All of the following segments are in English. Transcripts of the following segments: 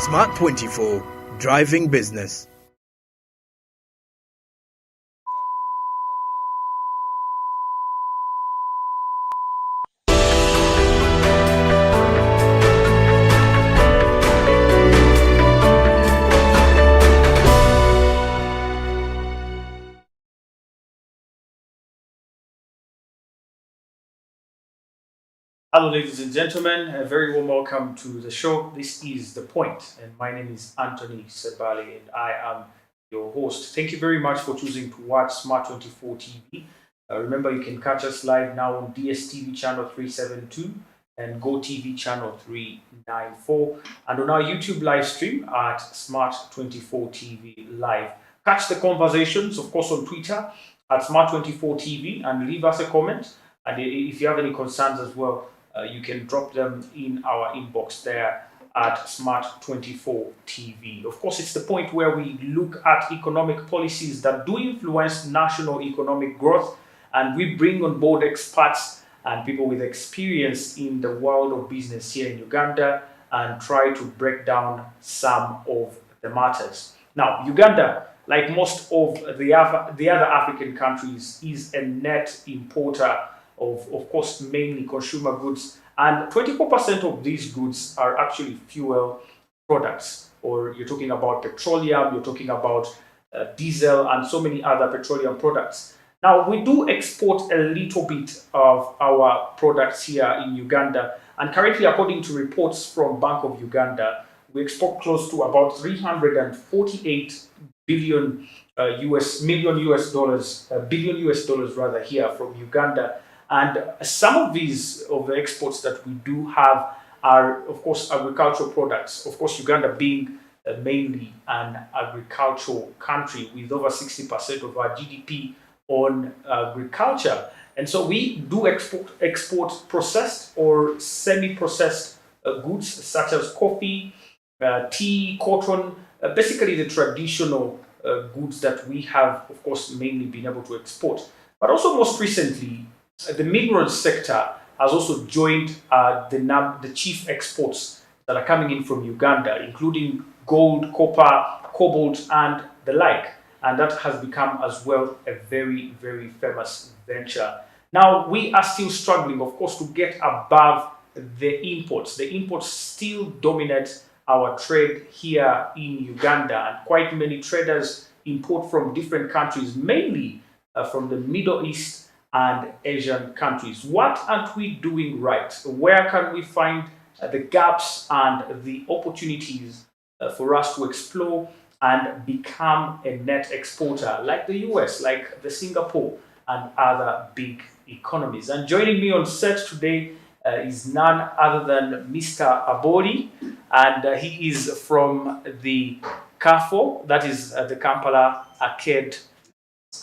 Smart24, driving business. Hello, ladies and gentlemen. A very warm welcome to the show. This is The Point, and my name is Anthony Sebali, and I am your host. Thank you very much for choosing to watch Smart24 TV. Remember, you can catch us live now on DST TV Channel 372 and GoTV Channel 394, and on our YouTube live stream at Smart24 TV Live. Catch the conversations, of course, on Twitter at Smart24 TV, and leave us a comment. And if you have any concerns as well, you can drop them in our inbox there at Smart24 TV. Of course, it's the point where we look at economic policies that do influence national economic growth, and we bring on board experts and people with experience in the world of business here in Uganda and try to break down some of the matters. Now, Uganda, like most of the other African countries, is a net importer of course, mainly consumer goods, and 24% of these goods are actually fuel products, or you're talking about petroleum, you're talking about diesel, and so many other petroleum products. Now, we do export a little bit of our products here in Uganda, and currently, according to reports from Bank of Uganda, we export close to about 348 billion billion US dollars rather here from Uganda. And some of the exports that we do have are, of course, agricultural products. Of course, Uganda being mainly an agricultural country with over 60% of our GDP on agriculture. And so we do export processed or semi-processed goods such as coffee, tea, cotton, basically the traditional goods that we have, of course, mainly been able to export. But also most recently, the minerals sector has also joined the chief exports that are coming in from Uganda, including gold, copper, cobalt, and the like. And that has become as well a very, very famous venture. Now, we are still struggling, of course, to get above the imports. The imports still dominate our trade here in Uganda, and quite many traders import from different countries, mainly from the Middle East and Asian countries. What aren't we doing right? Where can we find the gaps and the opportunities for us to explore and become a net exporter like the US, like the Singapore and other big economies? And joining me on set today is none other than Mr. Abori, and he is from the CAFO, that is the Kampala Arcade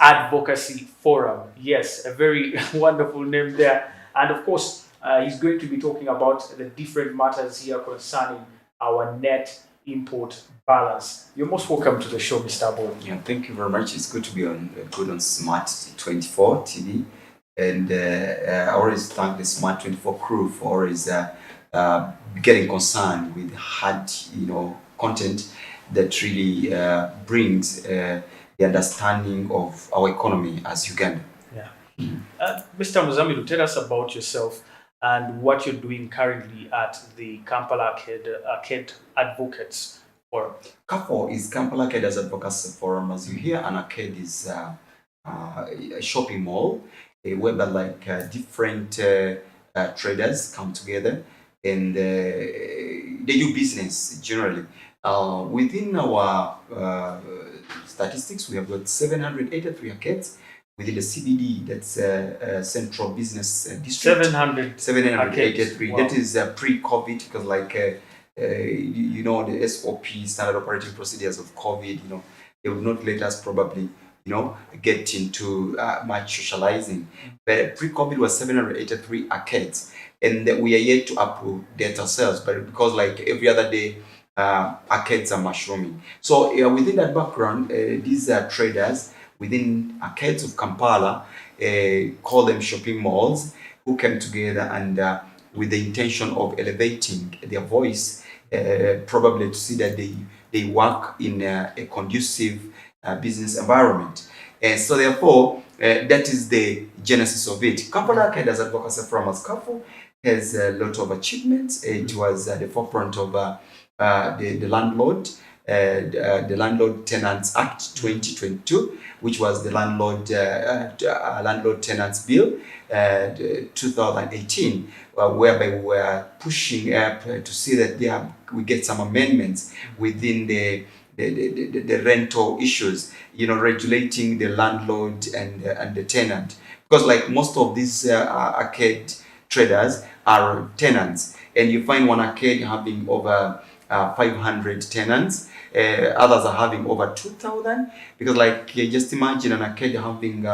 Advocacy Forum. Yes, a very wonderful name there. And of course, he's going to be talking about the different matters here concerning our net import balance. You're most welcome to the show, Mr. Abori. Yeah, thank you very much. It's good to be on Smart24 TV. And I always thank the Smart24 crew for always getting concerned with hard, content that really brings the understanding of our economy as Uganda. Yeah. Mr. Muzamiru, tell us about yourself and what you're doing currently at the Kampala Arcade Advocates Forum. CAFO is Kampala Arcade Advocacy Forum. As you hear, an arcade is a shopping mall where different traders come together and they do business generally. Within our statistics, we have got 783 arcades within the CBD, that's Central Business District. 783. Wow. That is pre-COVID, because the SOP, standard operating procedures of COVID, they would not let us probably, get into much socializing. But pre-COVID was 783 arcades, and we are yet to update ourselves, but because like every other day, arcades are mushrooming. So within that background, these are traders within arcades of Kampala, call them shopping malls, who came together and with the intention of elevating their voice probably to see that they work in a conducive business environment. And so therefore, that is the genesis of it. Kampala Arcade as Advocacy Forum as KAFO has a lot of achievements. It was at the forefront of the Landlord Tenants Act 2022, which was the Landlord Tenants Bill 2018, whereby we were pushing up to see that we get some amendments within the rental issues, regulating the landlord and the tenant, because like most of these arcade traders are tenants, and you find one arcade having over 500 tenants. Others are having over 2,000, because like just imagine an arcade having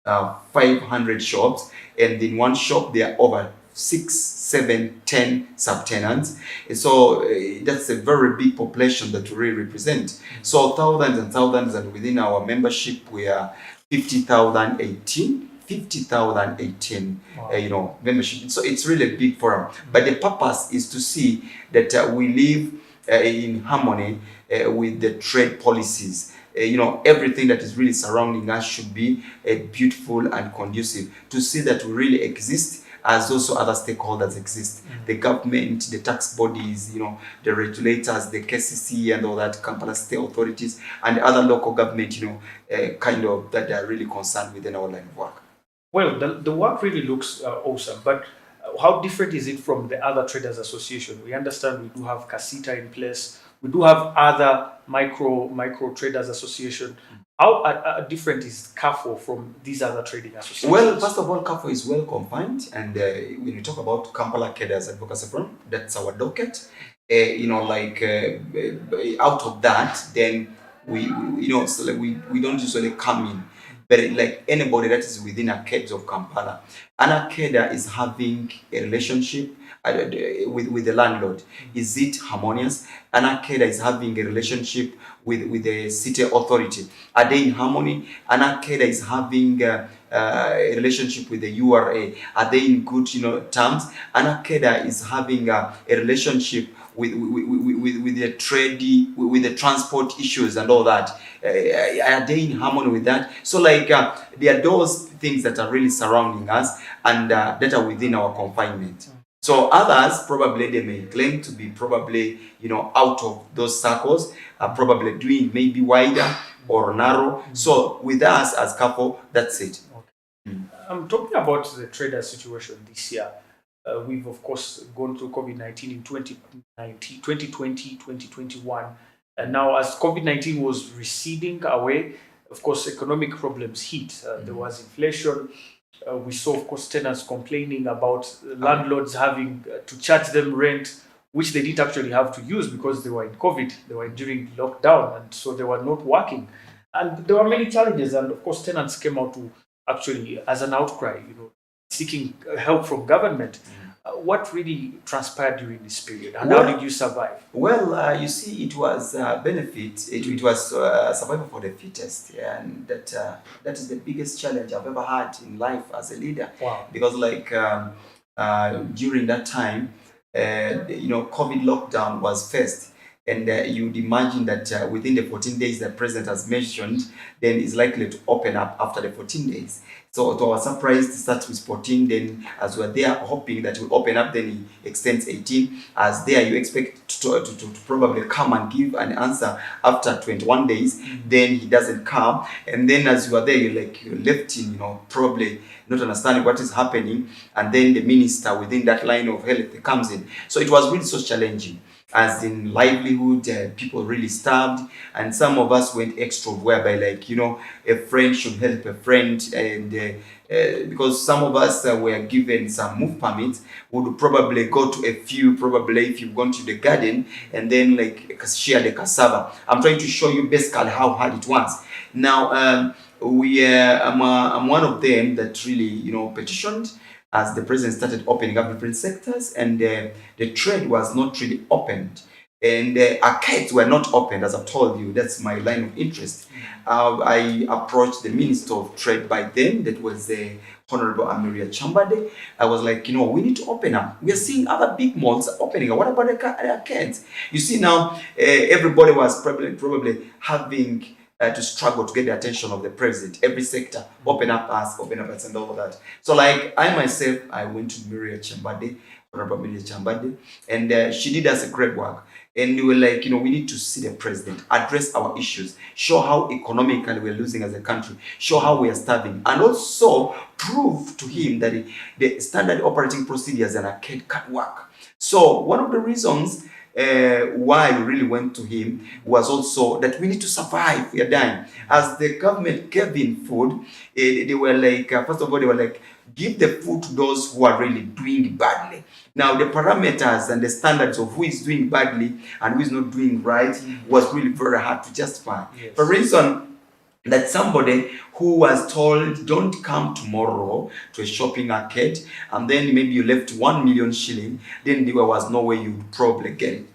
500 shops, and in one shop there are over 6, 7, 10 subtenants. So that's a very big population that we really represent. So thousands and thousands, and within our membership we are 50,018. Wow. Membership. So it's really a big forum. But the purpose is to see that we live in harmony with the trade policies. Everything that is really surrounding us should be beautiful and conducive to see that we really exist, as also other stakeholders exist. The government, the tax bodies, the regulators, the KCC and all that, Kampala state authorities, and other local government, that are really concerned within our line of work. Well, the work really looks awesome, but how different is it from the other traders association? We understand we do have Casita in place. We do have other micro traders association. How different is KAFO from these other trading associations? Well, first of all, KAFO is well confined, and when you talk about Kampala Arcade Advocacy Forum, that's our docket. Out of that, then we don't usually come in. But like anybody that is within arcades of Kampala, an arcade is having a relationship with the landlord. Is it harmonious? An arcade is having a relationship with the city authority. Are they in harmony? An arcade is having a relationship with the URA. Are they in good terms? An arcade is having a relationship with the trade, with the transport issues and all that. Are they in harmony with that? So there are those things that are really surrounding us and that are within our confinement. So others, probably they may claim to be probably out of those circles, are probably doing maybe wider or narrow. So with us as KAFO, that's it. Okay. I'm talking about the trader situation this year. We've of course gone through COVID-19 in 2020, 2021. And now as COVID-19 was receding away, of course, economic problems hit. There was inflation. We saw, of course, tenants complaining about landlords having to charge them rent, which they didn't actually have to use because they were in COVID. They were during lockdown, and so they were not working. And there were many challenges. And of course, tenants came out to actually, as an outcry, seeking help from government. What really transpired during this period, and how did you survive? Well, you see, it was benefit. It was survival for the fittest, and that is the biggest challenge I've ever had in life as a leader. Wow. Because during that time, COVID lockdown was first, and you'd imagine that within the 14 days the president has mentioned, then is likely to open up after the 14 days. So to our surprise, it starts with 14, then as we're there hoping that will open up, then he extends 18. As there you expect to probably come and give an answer after 21 days, then he doesn't come. And then as you are there, you're left in, probably not understanding what is happening. And then the minister within that line of health comes in. So it was really so challenging. As in livelihood, people really starved, and some of us went extra, whereby a friend should help a friend, and because some of us were given some move permits, would probably go to a few, probably if you've gone to the garden, and then share the cassava. I'm trying to show you basically how hard it was. Now I'm one of them that really petitioned as the president started opening up different sectors, and the trade was not really opened. and arcades were not opened. As I've told you, that's my line of interest. I approached the Minister of Trade by then, that was the Honorable Amiria Chambade. I was like, we need to open up. We are seeing other big malls opening. What about the arcades? You see now, everybody was probably having to struggle to get the attention of the president. Every sector, open up us, and all of that. So like I myself, I went to Amiria Chambade, Honorable Amiria Chambade, and she did us a great work. And we were like, we need to see the president, address our issues, show how economically we're losing as a country, show how we are starving, and also prove to him that the standard operating procedures and arcade can work. So one of the reasons why we really went to him was also that we need to survive. We are dying. As the government gave in food, they were like, first of all, they were like, give the food to those who are really doing badly. Now, the parameters and the standards of who is doing badly and who is not doing right was really very hard to justify. Yes. For reason that somebody who was told, don't come tomorrow to a shopping arcade, and then maybe you left 1 million shilling, then there was no way you would probably get it,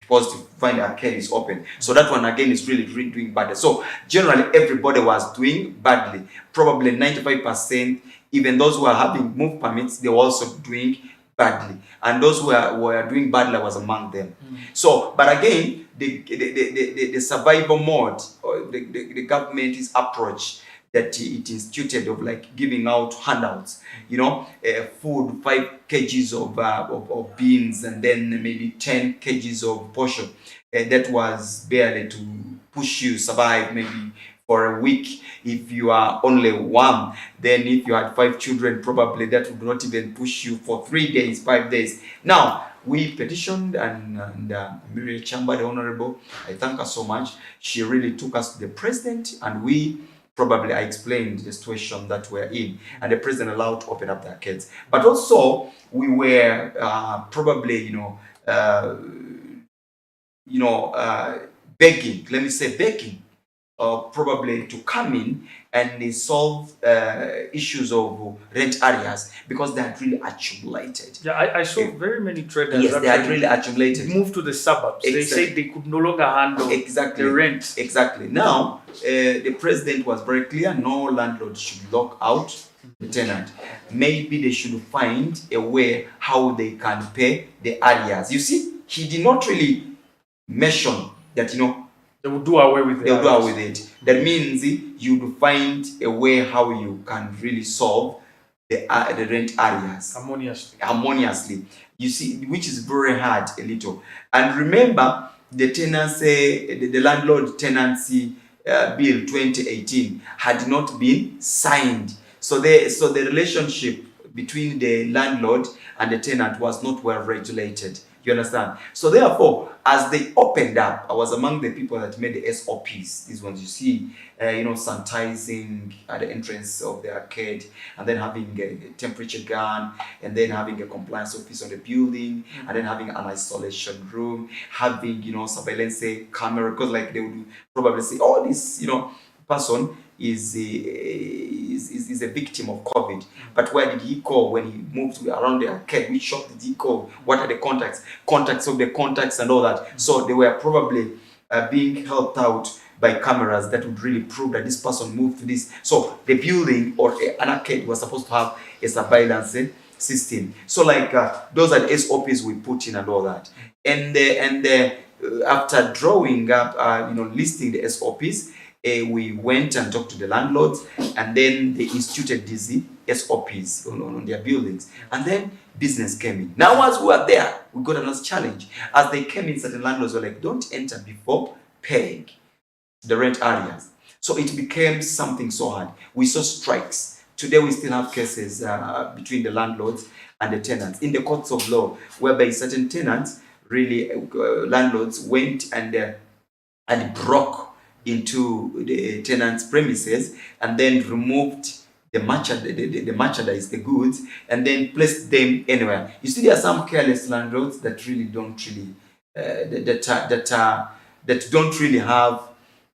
because to find the arcade is open. So that one again is really doing badly. So generally everybody was doing badly. Probably 95%, even those who are having move permits, they were also doing badly, and those who were doing badly was among them. So, but again, the survival mode, or the government's approach that it instituted of like giving out handouts, food, 5 kgs of beans, and then maybe 10 kgs of portion. That was barely to push you survive maybe for a week. If you are only one, then if you had 5 children, probably that would not even push you for 3 days, 5 days. Now, we petitioned, and Amiria Chamba, the Honorable, I thank her so much. She really took us to the president, and I explained the situation that we're in, and the president allowed to open up the arcades. But also, we were begging, let me say begging, probably to come in and solve issues of rent areas, because they had really accumulated. Yeah, I saw very many traders. Yes, they had really accumulated. Moved to the suburbs. Exactly. They said they could no longer handle the rent. Exactly. Now, the president was very clear: no landlord should lock out the tenant. Maybe they should find a way how they can pay the areas. You see, he did not really mention that they will do away with it. They'll do away with it. That means you will find a way how you can really solve the rent areas harmoniously. You see, which is very hard a little. And remember, the tenancy, the landlord tenancy bill 2018 had not been signed. So the relationship between the landlord and the tenant was not well regulated. You understand? So therefore, as they opened up, I was among the people that made the SOPs. These ones you see, sanitizing at the entrance of the arcade, and then having a temperature gun, and then having a compliance office on the building, and then having an isolation room, having surveillance camera, because like they would probably say, oh, this person is a victim of COVID. But where did he go when he moved around the arcade? Which shop did he go? What are the contacts of the contacts and all that? So they were probably being helped out by cameras that would really prove that this person moved to this. So the building or an arcade was supposed to have a surveillance system. So like those are the SOPs we put in and all that. And after drawing up, listing the SOPs, we went and talked to the landlords, and then they instituted these SOPs on their buildings, and then business came in. Now, as we were there, we got another challenge. As they came in, certain landlords were like, don't enter before paying the rent areas. So it became something so hard. We saw strikes. Today, we still have cases between the landlords and the tenants in the courts of law, whereby certain tenants, really landlords, went and broke into the tenant's premises, and then removed the merchandise, the goods, and then placed them anywhere. You see, there are some careless landlords that really don't really that don't really have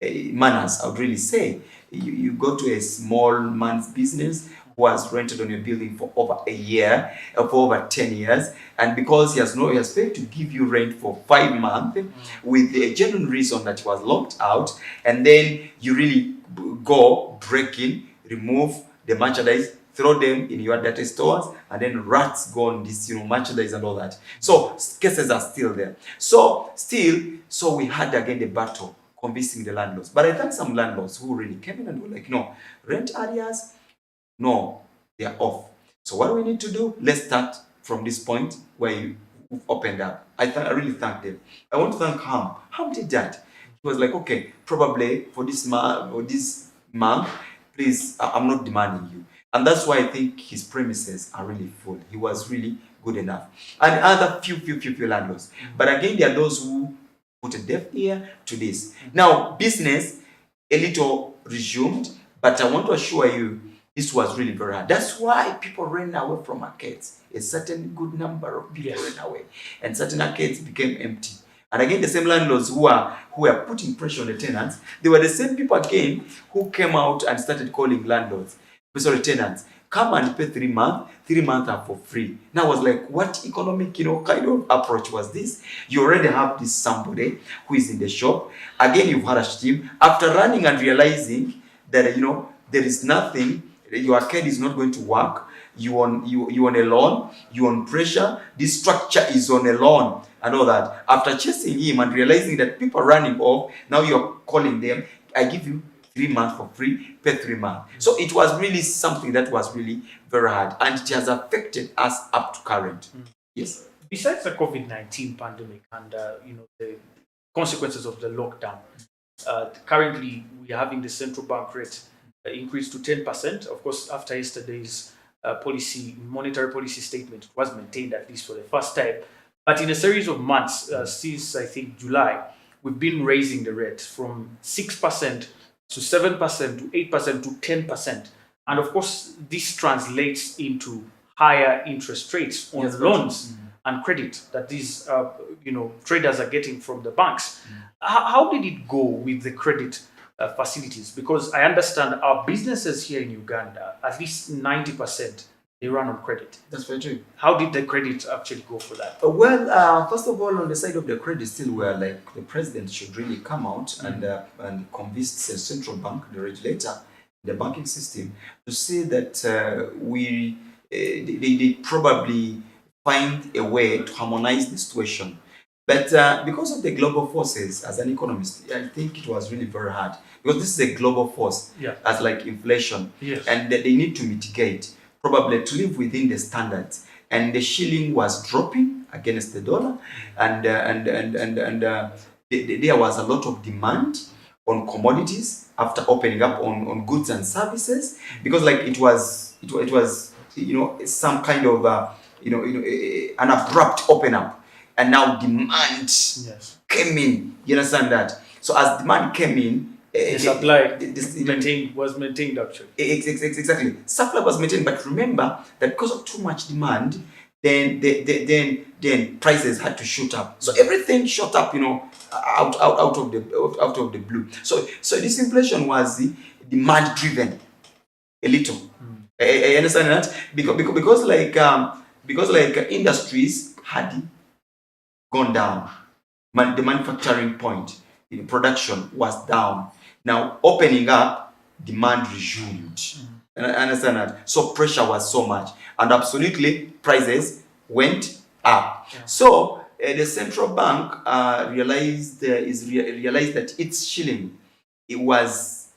manners. I would really say, you go to a small man's business who has rented on your building for over a year, for over 10 years, and because he has failed to give you rent for 5 months with a genuine reason that he was locked out, and then you really go break in, remove the merchandise, throw them in your dirty stores, and then rats go on this, merchandise and all that. So cases are still there. So we had again the battle convincing the landlords. But I thank some landlords who really came in and were like, no, rent areas, no, they are off. So what do we need to do? Let's start from this point where you opened up. I really thank them. I want to thank Ham. Ham did that. He was like, okay, probably for this month, please, I'm not demanding you. And that's why I think his premises are really full. He was really good enough. And other few landlords. But again, there are those who put a deaf ear to this. Now, business, a little resumed, but I want to assure you, this was really very hard. That's why people ran away from arcades. A certain good number of people ran away. And certain arcades became empty. And again, the same landlords who were putting pressure on the tenants, they were the same people again who came out and started calling tenants, come and pay 3 months. 3 months are for free. Now I was like, what economic, kind of approach was this? You already have this somebody who is in the shop. Again, you've harassed him. After running and realizing that, there is nothing, your arcade is not going to work. You on a loan, you on pressure, this structure is on a loan and all that. After chasing him and realizing that people are running off, now you're calling them, I give you 3 months for free, pay 3 months. So it was really something that was really very hard, and it has affected us up to current. Yes. Besides the COVID-19 pandemic and the consequences of the lockdown, currently we are having the central bank rate increased to 10%. Of course, after yesterday's monetary policy statement, it was maintained at least for the first time. But in a series of months, since I think July, we've been raising the rate from 6% to 7% to 8% to 10%. And of course, this translates into higher interest rates on loans and credit that these traders are getting from the banks. How did it go with the credit facilities? Because I understand our businesses here in Uganda, at least 90%, they run on credit. That's very true. How did the credit actually go for that? Well, first of all, on the side of the credit, still we're like the president should really come out and convince the central bank, the regulator, the banking system, to say that they probably find a way to harmonize the situation. But because of the global forces, as an economist, I think it was really very hard, because this is a global force, as like inflation, and they need to mitigate, probably to live within the standards. And the shilling was dropping against the dollar, and there was a lot of demand on commodities after opening up on goods and services, because like it was some kind of an abrupt open up. And now demand came in. You understand that? So as demand came in, the supply was maintained actually. Exactly. Supply was maintained, but remember that because of too much demand, then prices had to shoot up. So everything shot up, out of the blue. So this inflation was demand driven a little. I understand that because industries had gone down. The manufacturing point, production was down. Now opening up, demand resumed. And I understand that. So pressure was so much, and absolutely prices went up. So the central bank realized that its shilling was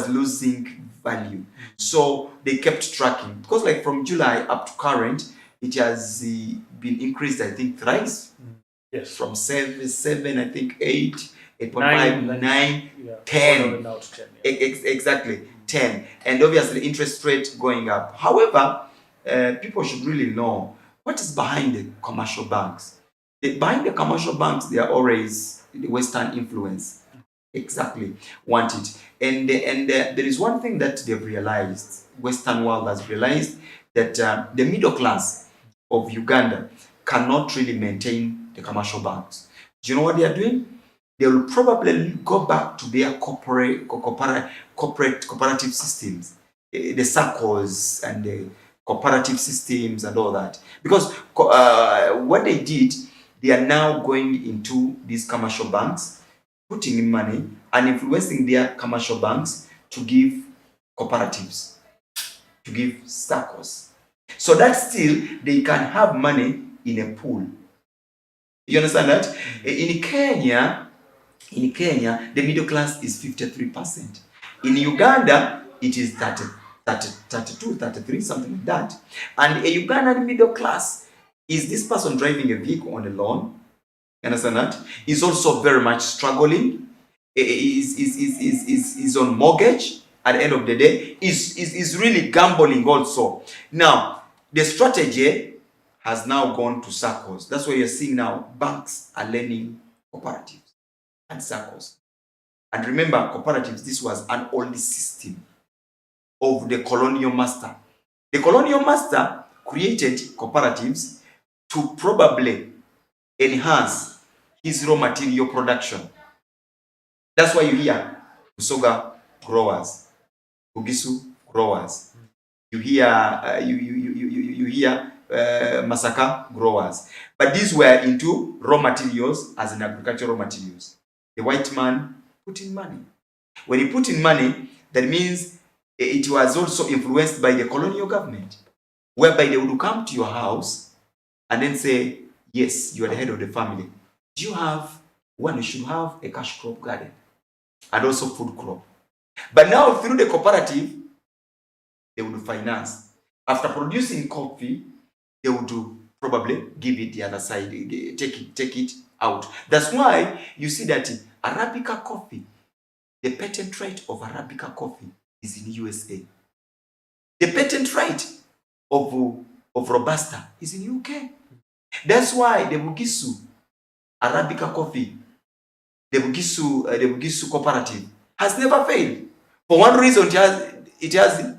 losing value. So they kept tracking, because like from July up to current, it has been increased, I think, thrice. Yes. From 7, I think 8, 8.5, 9, 10. Now to 10. Exactly, 10. And obviously interest rate going up. However, people should really know what is behind the commercial banks. Behind the commercial banks, they are always the Western influence. Exactly, want it. And there is one thing that they've realized, Western world has realized, that the middle class of Uganda cannot really maintain the commercial banks. Do you know what they are doing? They will probably go back to their cooperative systems. the circles and the cooperative systems and all that. Because what they did, they are now going into these commercial banks, putting in money and influencing their commercial banks to give cooperatives, to give circles. So that still they can have money in a pool. You understand that? In Kenya, the middle class is 53%. In Uganda, it is 32, 33, something like that. And a Ugandan middle class is this person driving a vehicle on a loan. You understand that? Is also very much struggling. Is on mortgage at the end of the day. Is really gambling also. Now, the strategy has now gone to circles. That's why you're seeing now banks are lending cooperatives and circles. And remember, cooperatives, this was an old system of the colonial master. The colonial master created cooperatives to probably enhance his raw material production. That's why you hear Usoga growers, Bugisu growers. You hear you hear Masaka growers. But these were into raw materials, as in agricultural materials. The white man put in money. When he put in money, that means it was also influenced by the colonial government, whereby they would come to your house and then say, yes, you are the head of the family. Do you have one? You should have a cash crop garden and also food crop. But now through the cooperative, they would finance. After producing coffee, they would probably give it the other side, take it out. That's why you see that Arabica coffee, the patent right of Arabica coffee is in USA. The patent right of Robusta is in UK. That's why the Bugisu Arabica coffee, the Bugisu cooperative has never failed. For one reason, it has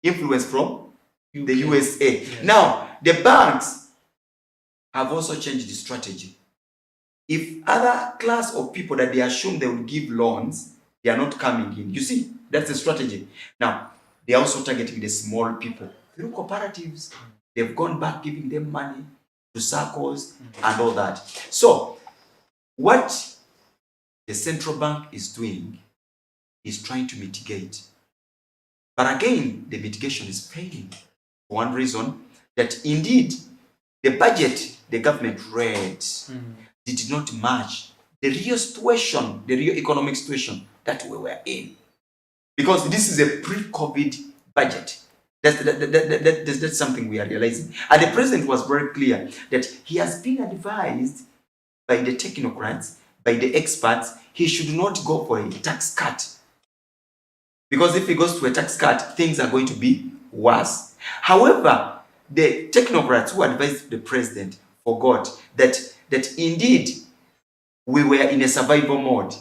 influence from UK. The USA. Yes. Now, the banks have also changed the strategy. If other class of people that they assume they will give loans, they are not coming in. You see, that's the strategy. Now, they are also targeting the small people. Through cooperatives, they've gone back giving them money to circles and all that. So, what the central bank is doing is trying to mitigate. But again, the mitigation is failing. For one reason, that indeed, the budget the government read did not match the real situation, the real economic situation that we were in. Because this is a pre-COVID budget. That's something we are realizing. And the president was very clear that he has been advised by the technocrats, by the experts, he should not go for a tax cut. Because if he goes to a tax cut, things are going to be worse. However, the technocrats who advised the president forgot that indeed we were in a survival mode.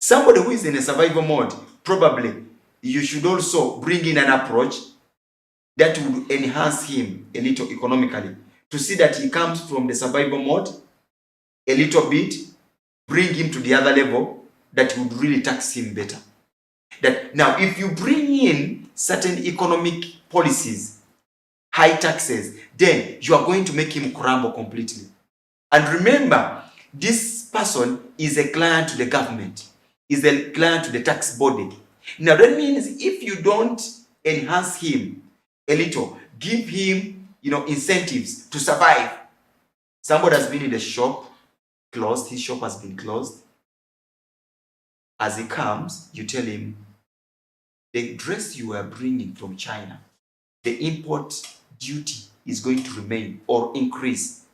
Somebody who is in a survival mode, probably you should also bring in an approach that would enhance him a little economically, to see that he comes from the survival mode a little bit, bring him to the other level that would really tax him better. That now, if you bring in certain economic policies, high taxes, then you are going to make him crumble completely. And remember, this person is a client to the government, is a client to the tax body. Now that means if you don't enhance him a little, give him, incentives to survive. Somebody has been in the shop, closed, his shop has been closed. As he comes, you tell him, the dress you are bringing from China, the import duty is going to remain or increase.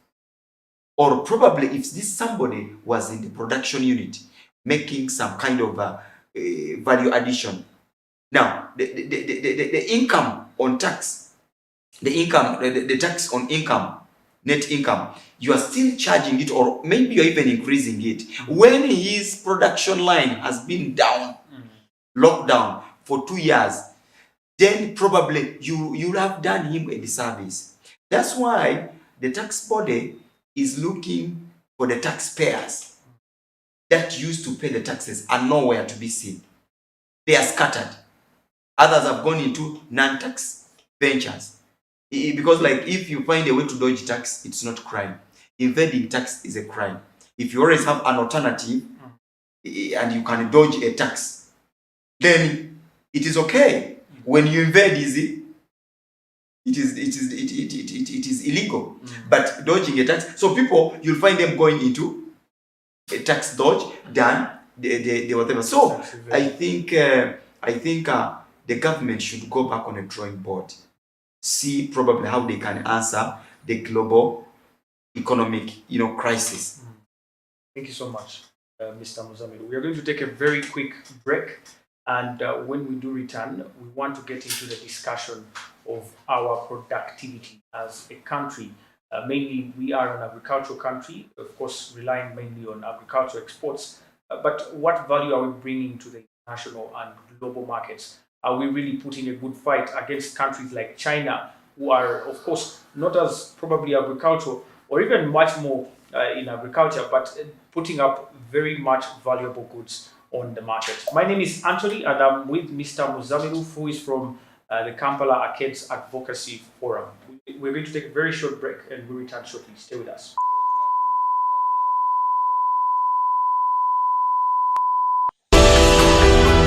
Or probably if this somebody was in the production unit making some kind of value addition. Now, the income on tax, the tax on income, net income, you are still charging it, or maybe you're even increasing it. When his production line has been down, locked down for 2 years, then probably you have done him a disservice. That's why the tax body is looking for the taxpayers that used to pay the taxes are nowhere to be seen. They are scattered. Others have gone into non-tax ventures. Because like if you find a way to dodge tax, it's not crime. Evading tax is a crime. If you always have an alternative and you can dodge a tax, then it is okay. When you evade it is illegal. But dodging a tax, so people, you'll find them going into a tax dodge than the whatever. So I think the government should go back on a drawing board, see probably how they can answer the global economic crisis. Thank you so much, Mr. Muzamiru. We are going to take a very quick break, and when we do return, we want to get into the discussion of our productivity as a country. Mainly, we are an agricultural country, of course, relying mainly on agricultural exports. But what value are we bringing to the national and global markets? Are we really putting a good fight against countries like China, who are, of course, not as probably agricultural or even much more in agriculture, but putting up very much valuable goods on the market? My name is Anthony, and I'm with Mr. Muzamiru, who is from the Kampala Arcades Advocacy Forum. We're going to take a very short break, and we'll return shortly. Stay with us.